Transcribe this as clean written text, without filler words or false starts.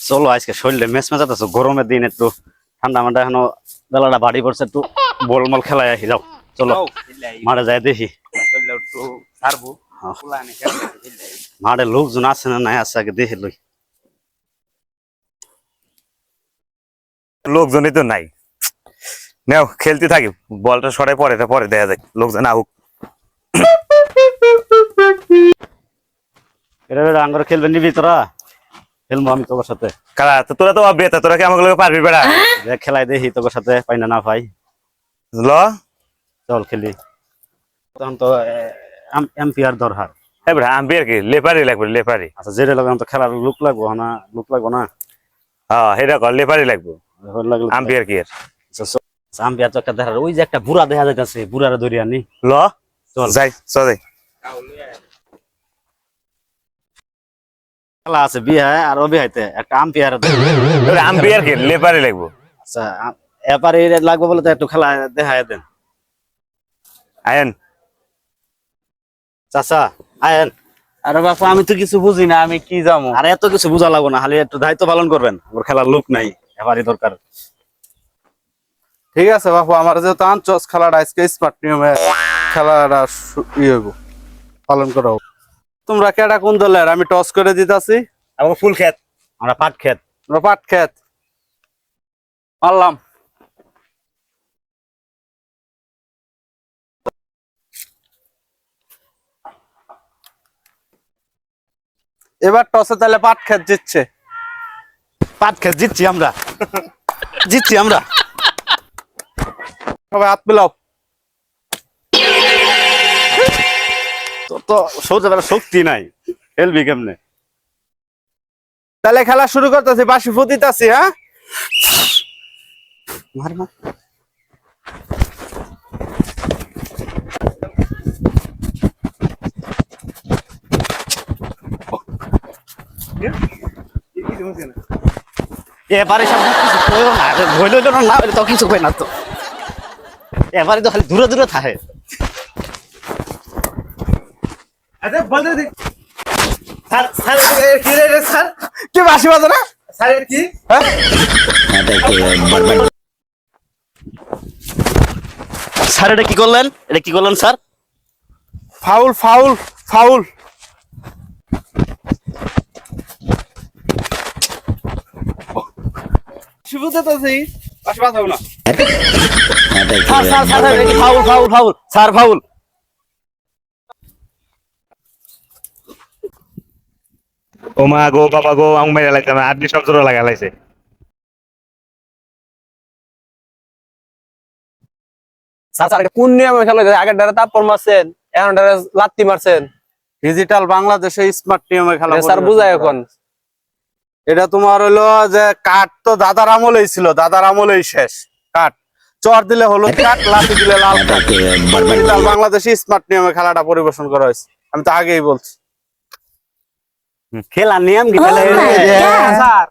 চলো আজকে শরীরে মেচ মেজাতেছো, গরমের দিন একটু ঠান্ডা মান্ডা এখনো বেলাটা বাড়ি পড়ছে, একটু বলমল খেলায় আসি। যাও চলো মাঠে যাই দেখি মাঠে লোকজন আছে না নাই আছে আগে দেখে লই। লোকজনই তো নাই, নাও খেলতে থাকি, বলটা সরাই পরে পরে দেখা যায়, লোকজন আহুক। এটা আঙ্গর খেলবে নিবি তোরা? খেলবো আমি তোর সাথে। কারা তো তোরা তো বেতা, তোরা কি আমাকে পারবি বেড়া? খেলাই দেখি তোর সাথে, পাই না না পাই। ল চল খেলি। তখন তো এম্পিয়ার দরকার। হ্যাঁ বেড়া, আমি আর কি লেপারি লাগবে, লেপারি। আচ্ছা যেটা লাগে তো খেলার লুক লাগবো না, লুক লাগবো না। হ্যাঁ সেটা কর, লেপারি লাগবে লাগলো আম্পিয়ার কি আর। আম্পিয়ার তো একটা দেখার, ওই যে একটা বুড়া দেখা যাইতেছে, বুড়ারে ধরে আনি। ল চল যাই, চল যাই। খেলা আছে বিয়ে আর অবিহাইতে একটা আম্পিয়ার। আম্পিয়ার কি লেপারি লাগবে। আচ্ছা এপারে লাগবে বলে তো একটু খেলা দেখায় দেন। আয়েন চাচা আয়েন। আরে বাপু আমি তো কিছু বুঝি না, আমি কি যাবো? আর এত কিছু বোঝা লাগবো না, খালি একটু দায়িত্ব পালন করবেন। ওর খেলার লোক নাই, এবারই দরকার। ঠিক আছে বাপু, আমার যেহেতু আনচস খেলাটা আজকে স্মার্ট নিয়মে খেলাটা হইব, পালন করা হোক। তোমরা কেডা কোন দলের? আমি টস করে দিতাছি। আমাকে ফুল খেত, আমরা পাট খেত। তোমরা পাট খেত। মারলাম। এবার টসে তাহলে পাট খেত জিতছে। পাট খেত জিতছি আমরা, জিতছি আমরা। সবাই হাত মিলাও। তোর তো সৌতে বেলা শক্তি নাই, খেলবি কেমনে? তাহলে খেলা শুরু করতেছি, বাসি ফুটিতাছি। হ্যাঁ মার মার। এবারে সব কিছু কইও না, ভয় লইল না, হইলে তো কিছু কই না তো। এবারে তো খালি দূরে দূরে থাকে। আচ্ছা বলতে দি স্যার, স্যার কি রে স্যার? কি বাসি বাজে না? স্যার এর কি? হ্যাঁ স্যার এটা কি করলেন? এটা কি করলেন স্যার? Foul foul foul. ফুটিতাছি, বাসি বাজাও না। স্যার স্যার স্যার এটা কি foul foul foul sir, foul. ও মা গো, বাবা গো, আম মেরে লাগছে না, আড্ডি সব জোরে লাগা লাইছে। স্যার স্যার কোন নিয়মে খেলা? আগের ডারে তাপ্পর মারছেন, এখন ডারে লাত্তি মারছেন। ডিজিটাল বাংলাদেশে স্মার্ট নিয়মে খেলা। স্যার বুঝায় এখন। এটা তোমার হলো যে কাঠ তো দাদার আমলেই ছিল, দাদার আমলেই শেষ। কাঠ চর দিলে হলুদ কাঠ, লাঠি দিলে লাল কাঠ। ডিজিটাল বাংলাদেশে স্মার্ট নিয়মে খেলাটা পরিবেশন করা হয়েছে, আমি তো আগেই বলছি। খেলা নিয়ম কি? স্যার